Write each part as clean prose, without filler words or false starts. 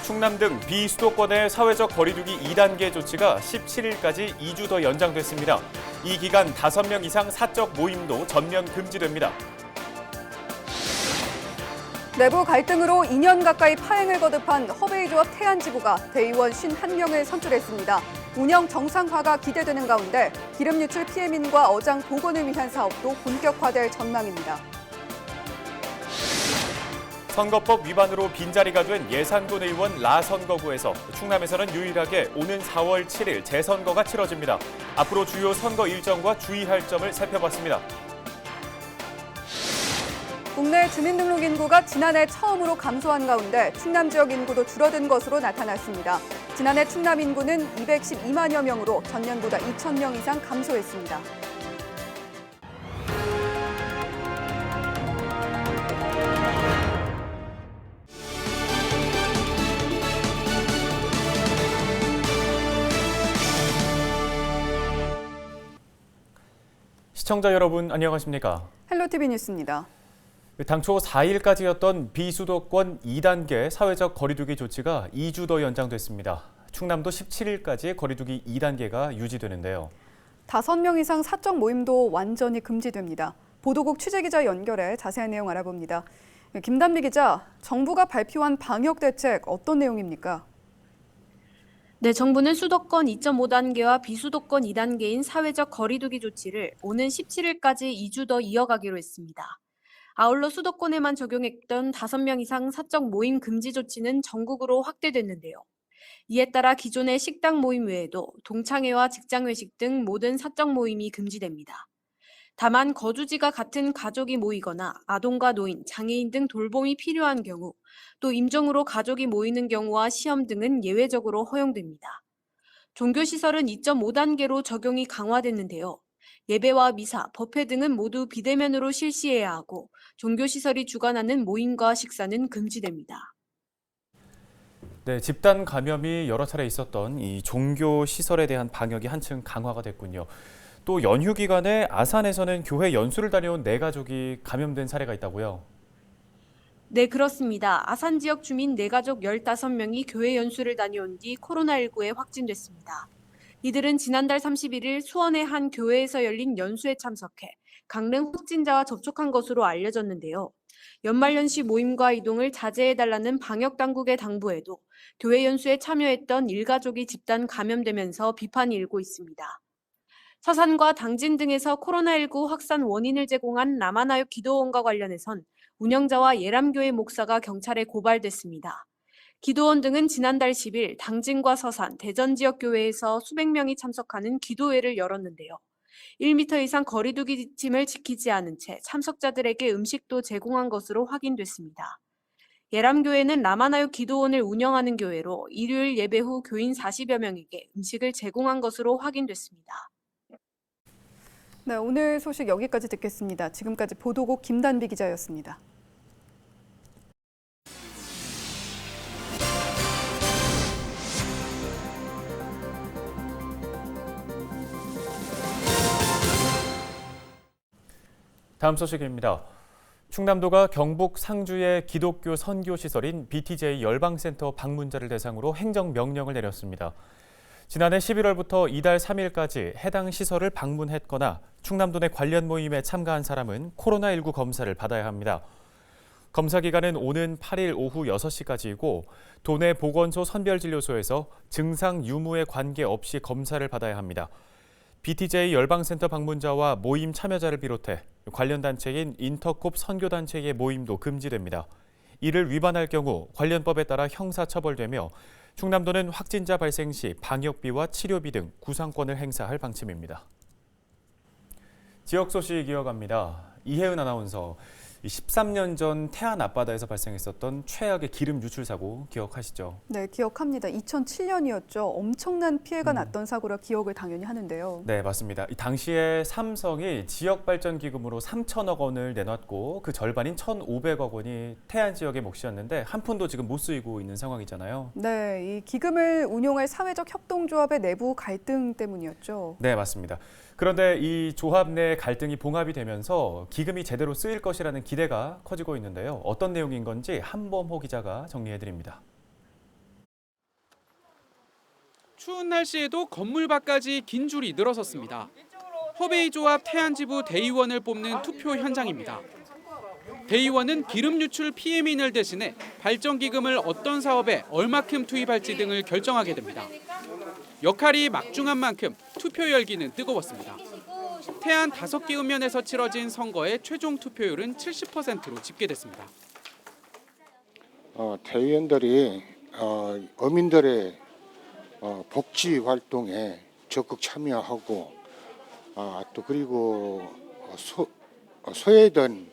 충남 등 비수도권의 사회적 거리두기 2단계 조치가 17일까지 2주 더 연장됐습니다. 이 기간 5명 이상 사적 모임도 전면 금지됩니다. 내부 갈등으로 2년 가까이 파행을 거듭한 허베이조합 태안지부가 대의원 51명을 선출했습니다. 운영 정상화가 기대되는 가운데 기름 유출 피해민과 어장 복원을 위한 사업도 본격화될 전망입니다. 선거법 위반으로 빈자리가 된 예산군 의원 라선거구에서 충남에서는 유일하게 오는 4월 7일 재선거가 치러집니다. 앞으로 주요 선거 일정과 주의할 점을 살펴봤습니다. 국내 주민등록 인구가 지난해 처음으로 감소한 가운데 충남 지역 인구도 줄어든 것으로 나타났습니다. 지난해 충남 인구는 212만여 명으로 전년보다 2,000명 이상 감소했습니다. 시청자 여러분 안녕하십니까? 헬로티비 뉴스입니다. 당초 4일까지였던 비수도권 2단계 사회적 거리두기 조치가 2주 더 연장됐습니다. 충남도 17일까지 거리두기 2단계가 유지되는데요. 5명 이상 사적 모임도 완전히 금지됩니다. 보도국 취재기자 연결해 자세한 내용 알아봅니다. 김단비 기자, 정부가 발표한 방역 대책 어떤 내용입니까? 네, 정부는 수도권 2.5단계와 비수도권 2단계인 사회적 거리두기 조치를 오는 17일까지 2주 더 이어가기로 했습니다. 아울러 수도권에만 적용했던 5명 이상 사적 모임 금지 조치는 전국으로 확대됐는데요. 이에 따라 기존의 식당 모임 외에도 동창회와 직장회식 등 모든 사적 모임이 금지됩니다. 다만 거주지가 같은 가족이 모이거나 아동과 노인, 장애인 등 돌봄이 필요한 경우, 또 임종으로 가족이 모이는 경우와 시험 등은 예외적으로 허용됩니다. 종교시설은 2.5단계로 적용이 강화됐는데요. 예배와 미사, 법회 등은 모두 비대면으로 실시해야 하고 종교시설이 주관하는 모임과 식사는 금지됩니다. 네, 집단 감염이 여러 차례 있었던 이 종교 시설에 대한 방역이 한층 강화가 됐군요. 또 연휴 기간에 아산에서는 교회 연수를 다녀온 4가족이 감염된 사례가 있다고요? 네, 그렇습니다. 아산 지역 주민 4가족 15명이 교회 연수를 다녀온 뒤 코로나19에 확진됐습니다. 이들은 지난달 31일 수원의 한 교회에서 열린 연수에 참석해 강릉 확진자와 접촉한 것으로 알려졌는데요. 연말연시 모임과 이동을 자제해달라는 방역당국의 당부에도 교회 연수에 참여했던 일가족이 집단 감염되면서 비판이 일고 있습니다. 서산과 당진 등에서 코로나19 확산 원인을 제공한 라마나육 기도원과 관련해선 운영자와 예람교회 목사가 경찰에 고발됐습니다. 기도원 등은 지난달 10일 당진과 서산, 대전 지역 교회에서 수백 명이 참석하는 기도회를 열었는데요. 1m 이상 거리두기 지침을 지키지 않은 채 참석자들에게 음식도 제공한 것으로 확인됐습니다. 예람교회는 라마나육 기도원을 운영하는 교회로 일요일 예배 후 교인 40여 명에게 음식을 제공한 것으로 확인됐습니다. 네, 오늘 소식 여기까지 듣겠습니다. 지금까지 보도국 김단비 기자였습니다. 다음 소식입니다. 충남도가 경북 상주의 기독교 선교시설인 BTJ 열방센터 방문자를 대상으로 행정명령을 내렸습니다. 지난해 11월부터 이달 3일까지 해당 시설을 방문했거나 충남도 내 관련 모임에 참가한 사람은 코로나19 검사를 받아야 합니다. 검사 기간은 오는 8일 오후 6시까지이고 도내 보건소 선별진료소에서 증상 유무에 관계없이 검사를 받아야 합니다. BTJ 열방센터 방문자와 모임 참여자를 비롯해 관련 단체인 인터콥 선교단체의 모임도 금지됩니다. 이를 위반할 경우 관련법에 따라 형사처벌되며 충남도는 확진자 발생 시 방역비와 치료비 등 구상권을 행사할 방침입니다. 지역 소식 이어갑니다. 이혜은 아나운서, 13년 전 태안 앞바다에서 발생했었던 최악의 기름 유출 사고 기억하시죠? 네, 기억합니다. 2007년이었죠. 엄청난 피해가 났던 사고라 기억을 당연히 하는데요. 네, 맞습니다. 당시에 삼성이 지역발전기금으로 3천억 원을 내놨고 그 절반인 1,500억 원이 태안 지역의 몫이었는데 한 푼도 지금 못 쓰이고 있는 상황이잖아요. 네, 이 기금을 운용할 사회적 협동조합의 내부 갈등 때문이었죠. 네, 맞습니다. 그런데 이 조합 내 갈등이 봉합이 되면서 기금이 제대로 쓰일 것이라는 기대가 커지고 있는데요. 어떤 내용인 건지 한범호 기자가 정리해드립니다. 추운 날씨에도 건물 밖까지 긴 줄이 늘어섰습니다. 허베이조합 태안지부 대의원을 뽑는 투표 현장입니다. 대의원은 기름 유출 PM인을 대신해 발전기금을 어떤 사업에 얼마큼 투입할지 등을 결정하게 됩니다. 역할이 막중한 만큼 투표 열기는 뜨거웠습니다. 태안 5개 읍면에서 치러진 선거의 최종 투표율은 70%로 집계됐습니다. 대의원들이 어민들의 복지 활동에 적극 참여하고 또 그리고 소외된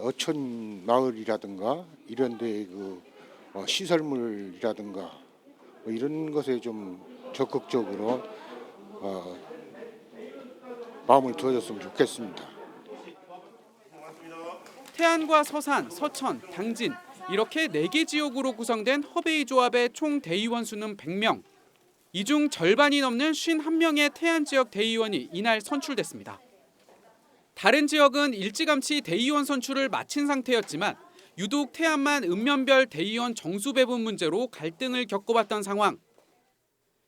어촌 마을이라든가 이런 데 시설물이라든가 이런 것에 좀 적극적으로 마음을 두어줬으면 좋겠습니다. 태안과 서산, 서천, 당진 이렇게 4개 지역으로 구성된 허베이조합의 총 대의원 수는 100명. 이 중 절반이 넘는 51명의 태안 지역 대의원이 이날 선출됐습니다. 다른 지역은 일찌감치 대의원 선출을 마친 상태였지만 유독 태안만 읍면별 대의원 정수 배분 문제로 갈등을 겪어왔던 상황.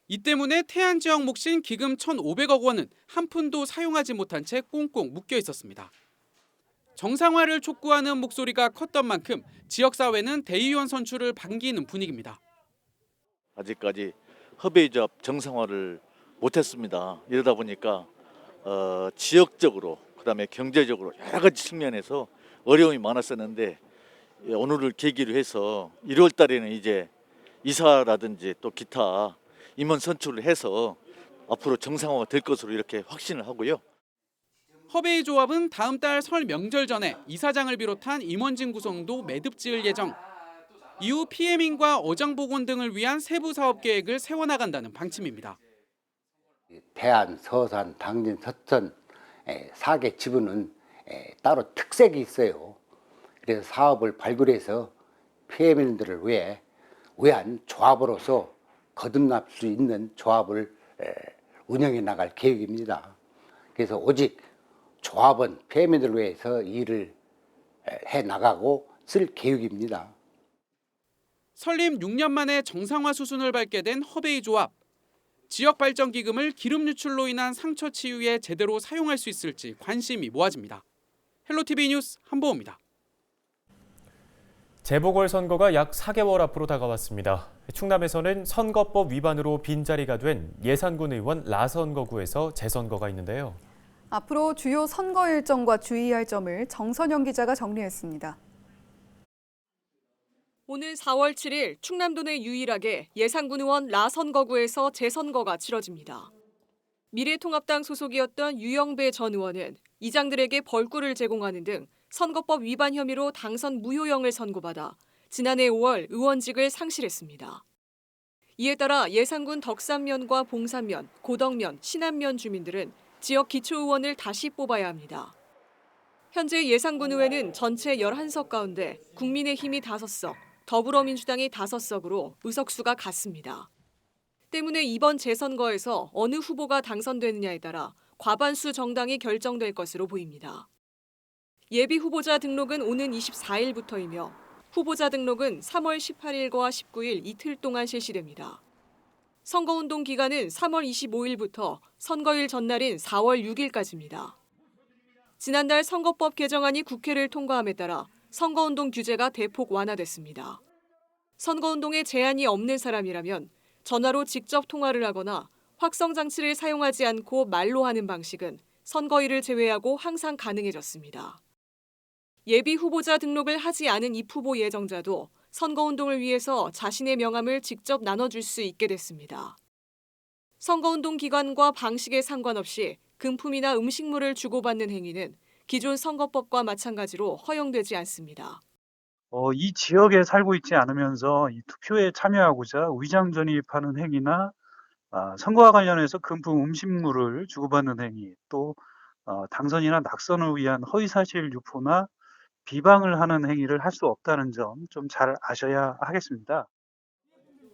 이 때문에 태안 지역 몫인 기금 1,500억 원은 한 푼도 사용하지 못한 채 꽁꽁 묶여 있었습니다. 정상화를 촉구하는 목소리가 컸던 만큼 지역사회는 대의원 선출을 반기는 분위기입니다. 아직까지 허베이조합 정상화를 못했습니다. 이러다 보니까 지역적으로 그다음에 경제적으로 여러 가지 측면에서 어려움이 많았었는데 오늘을 계기로 해서 1월 달에는 이제 이사라든지 또 기타 임원 선출을 해서 앞으로 정상화가 될 것으로 이렇게 확신을 하고요. 허베이조합은 다음 달 설 명절 전에 이사장을 비롯한 임원진 구성도 매듭 지을 예정. 이후 PM인과 어장복원 등을 위한 세부 사업 계획을 세워나간다는 방침입니다. 태안, 서산, 당진, 서천 4개 지부는 따로 특색이 있어요. 그래서 사업을 발굴해서 PM인들을 위해 외환 조합으로서 거듭날 수 있는 조합을 운영해 나갈 계획입니다. 그래서 오직 조합은 PM인들을 위해서 일을 해 나가고 쓸 계획입니다. 설립 6년 만에 정상화 수순을 밟게 된 허베이조합. 지역 발전 기금을 기름 유출로 인한 상처 치유에 제대로 사용할 수 있을지 관심이 모아집니다. 헬로티비 뉴스 한보호입니다. 재보궐선거가 약 4개월 앞으로 다가왔습니다. 충남에서는 선거법 위반으로 빈자리가 된 예산군 의원 라선거구에서 재선거가 있는데요. 앞으로 주요 선거 일정과 주의할 점을 정선영 기자가 정리했습니다. 오늘 4월 7일 충남도 내 유일하게 예산군 의원 라선거구에서 재선거가 치러집니다. 미래통합당 소속이었던 유영배 전 의원은 이장들에게 벌꿀을 제공하는 등 선거법 위반 혐의로 당선 무효형을 선고받아 지난해 5월 의원직을 상실했습니다. 이에 따라 예산군 덕산면과 봉산면, 고덕면, 신안면 주민들은 지역 기초의원을 다시 뽑아야 합니다. 현재 예산군 의회는 전체 11석 가운데 국민의힘이 5석, 더불어민주당이 5석으로 의석수가 같습니다. 때문에 이번 재선거에서 어느 후보가 당선되느냐에 따라 과반수 정당이 결정될 것으로 보입니다. 예비 후보자 등록은 오는 24일부터이며 후보자 등록은 3월 18일과 19일 이틀 동안 실시됩니다. 선거운동 기간은 3월 25일부터 선거일 전날인 4월 6일까지입니다. 지난달 선거법 개정안이 국회를 통과함에 따라 선거운동 규제가 대폭 완화됐습니다. 선거운동에 제한이 없는 사람이라면 전화로 직접 통화를 하거나 확성장치를 사용하지 않고 말로 하는 방식은 선거일을 제외하고 항상 가능해졌습니다. 예비 후보자 등록을 하지 않은 입후보 예정자도 선거운동을 위해서 자신의 명함을 직접 나눠줄 수 있게 됐습니다. 선거운동 기간과 방식에 상관없이 금품이나 음식물을 주고받는 행위는 기존 선거법과 마찬가지로 허용되지 않습니다. 이 지역에 살고 있지 않으면서 이 투표에 참여하고자 위장 전입하는 행위나 선거와 관련해서 금품 음식물을 주고받는 행위, 또 당선이나 낙선을 위한 허위사실 유포나 비방을 하는 행위를 할 수 없다는 점 좀 잘 아셔야 하겠습니다.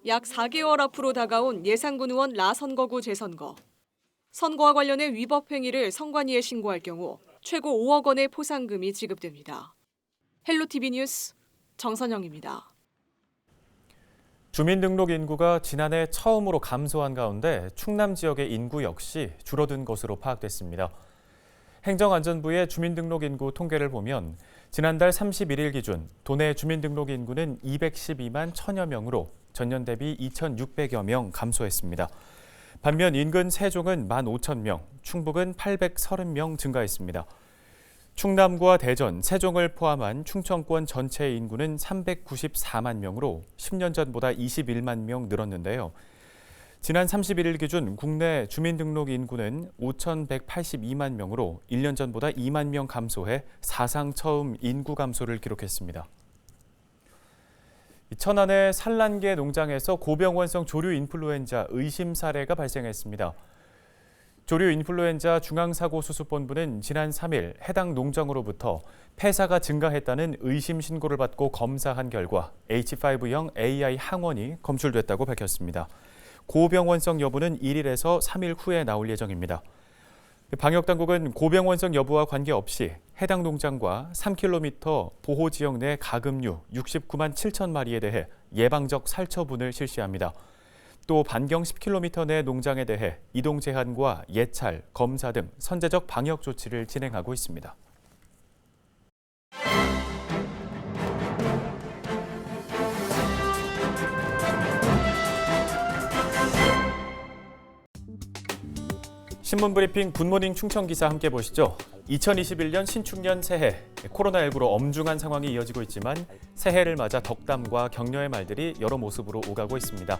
약 4개월 앞으로 다가온 예산군 의원 라선거구 재선거. 선거와 관련해 위법 행위를 선관위에 신고할 경우 최고 5억 원의 포상금이 지급됩니다. 헬로티비 뉴스 정선영입니다. 주민등록 인구가 지난해 처음으로 감소한 가운데 충남 지역의 인구 역시 줄어든 것으로 파악됐습니다. 행정안전부의 주민등록 인구 통계를 보면 지난달 31일 기준 도내 주민등록 인구는 212만 1000여 명으로 전년 대비 2,600여 명 감소했습니다. 반면 인근 세종은 15,000명, 충북은 830명 증가했습니다. 충남과 대전, 세종을 포함한 충청권 전체 인구는 394만 명으로 10년 전보다 21만 명 늘었는데요. 지난 31일 기준 국내 주민등록 인구는 5,182만 명으로 1년 전보다 2만 명 감소해 사상 처음 인구 감소를 기록했습니다. 천안의 산란계 농장에서 고병원성 조류 인플루엔자 의심 사례가 발생했습니다. 조류 인플루엔자 중앙사고수습본부는 지난 3일 해당 농장으로부터 폐사가 증가했다는 의심 신고를 받고 검사한 결과 H5형 AI 항원이 검출됐다고 밝혔습니다. 고병원성 여부는 1일에서 3일 후에 나올 예정입니다. 방역당국은 고병원성 여부와 관계없이 해당 농장과 3km 보호지역 내 가금류 69만 7천 마리에 대해 예방적 살처분을 실시합니다. 또 반경 10km 내 농장에 대해 이동 제한과 예찰, 검사 등 선제적 방역 조치를 진행하고 있습니다. 신문브리핑 굿모닝 충청기사 함께 보시죠. 2021년 신축년 새해, 코로나19로 엄중한 상황이 이어지고 있지만 새해를 맞아 덕담과 격려의 말들이 여러 모습으로 오가고 있습니다.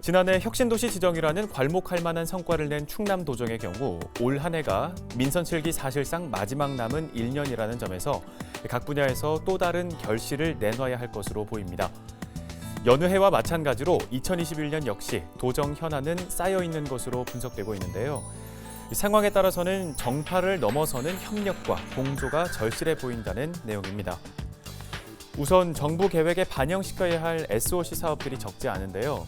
지난해 혁신도시 지정이라는 괄목할 만한 성과를 낸 충남도정의 경우 올 한 해가 민선 7기 사실상 마지막 남은 1년이라는 점에서 각 분야에서 또 다른 결실을 내놔야 할 것으로 보입니다. 여느 해와 마찬가지로 2021년 역시 도정 현안은 쌓여있는 것으로 분석되고 있는데요. 상황에 따라서는 정파를 넘어서는 협력과 공조가 절실해 보인다는 내용입니다. 우선 정부 계획에 반영시켜야 할 SOC 사업들이 적지 않은데요.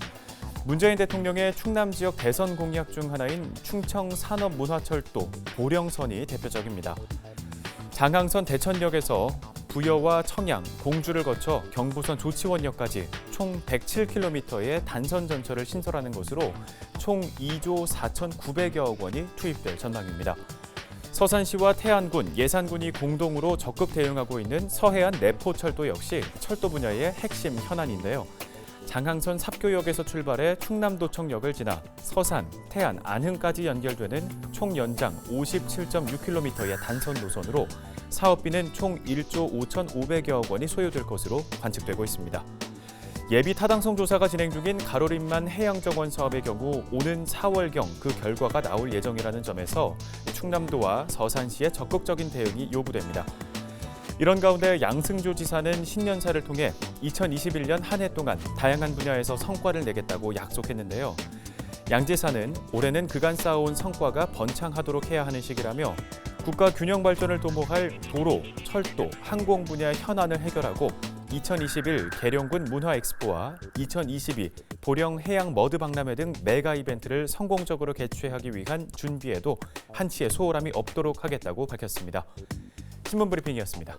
문재인 대통령의 충남 지역 대선 공약 중 하나인 충청산업문화철도 보령선이 대표적입니다. 장항선 대천역에서 부여와 청양, 공주를 거쳐 경부선 조치원역까지 총 107km의 단선 전철을 신설하는 것으로 총 2조 4,900여억 원이 투입될 전망입니다. 서산시와 태안군, 예산군이 공동으로 적극 대응하고 있는 서해안 내포철도 역시 철도 분야의 핵심 현안인데요. 장항선 삽교역에서 출발해 충남도청역을 지나 서산, 태안, 안흥까지 연결되는 총 연장 57.6km의 단선 노선으로 사업비는 총 1조 5,500여억 원이 소요될 것으로 관측되고 있습니다. 예비 타당성 조사가 진행 중인 가로림만 해양정원 사업의 경우 오는 4월경 그 결과가 나올 예정이라는 점에서 충남도와 서산시의 적극적인 대응이 요구됩니다. 이런 가운데 양승조 지사는 신년사를 통해 2021년 한 해 동안 다양한 분야에서 성과를 내겠다고 약속했는데요. 양 지사는 올해는 그간 쌓아온 성과가 번창하도록 해야 하는 시기라며 국가 균형 발전을 도모할 도로, 철도, 항공 분야의 현안을 해결하고 2021 계룡군 문화엑스포와 2022 보령 해양 머드 박람회 등 메가 이벤트를 성공적으로 개최하기 위한 준비에도 한치의 소홀함이 없도록 하겠다고 밝혔습니다. 신문브리핑이었습니다.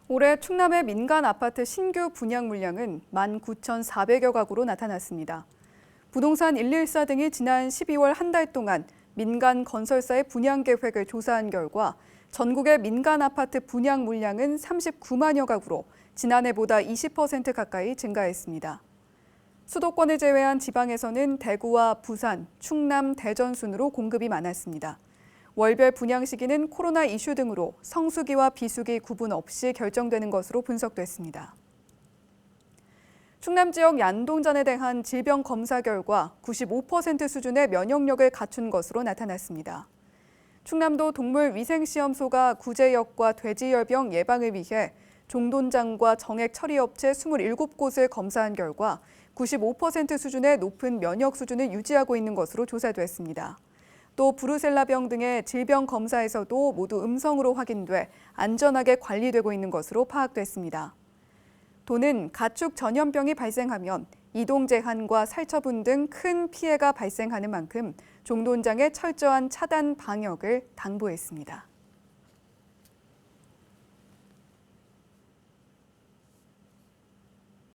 올해 충남의 민간 아파트 신규 분양 물량은 19,400여 가구로 나타났습니다. 부동산 114 등이 지난 12월 한 달 동안 민간 건설사의 분양 계획을 조사한 결과 전국의 민간 아파트 분양 물량은 39만여 가구로 지난해보다 20% 가까이 증가했습니다. 수도권을 제외한 지방에서는 대구와 부산, 충남, 대전 순으로 공급이 많았습니다. 월별 분양 시기는 코로나 이슈 등으로 성수기와 비수기 구분 없이 결정되는 것으로 분석됐습니다. 충남 지역 얀동잔에 대한 질병 검사 결과 95% 수준의 면역력을 갖춘 것으로 나타났습니다. 충남도 동물위생시험소가 구제역과 돼지열병 예방을 위해 종돈장과 정액 처리업체 27곳을 검사한 결과 95% 수준의 높은 면역 수준을 유지하고 있는 것으로 조사됐습니다. 또 브루셀라병 등의 질병 검사에서도 모두 음성으로 확인돼 안전하게 관리되고 있는 것으로 파악됐습니다. 도는 가축 전염병이 발생하면 이동 제한과 살처분 등 큰 피해가 발생하는 만큼 종돈장의 철저한 차단 방역을 당부했습니다.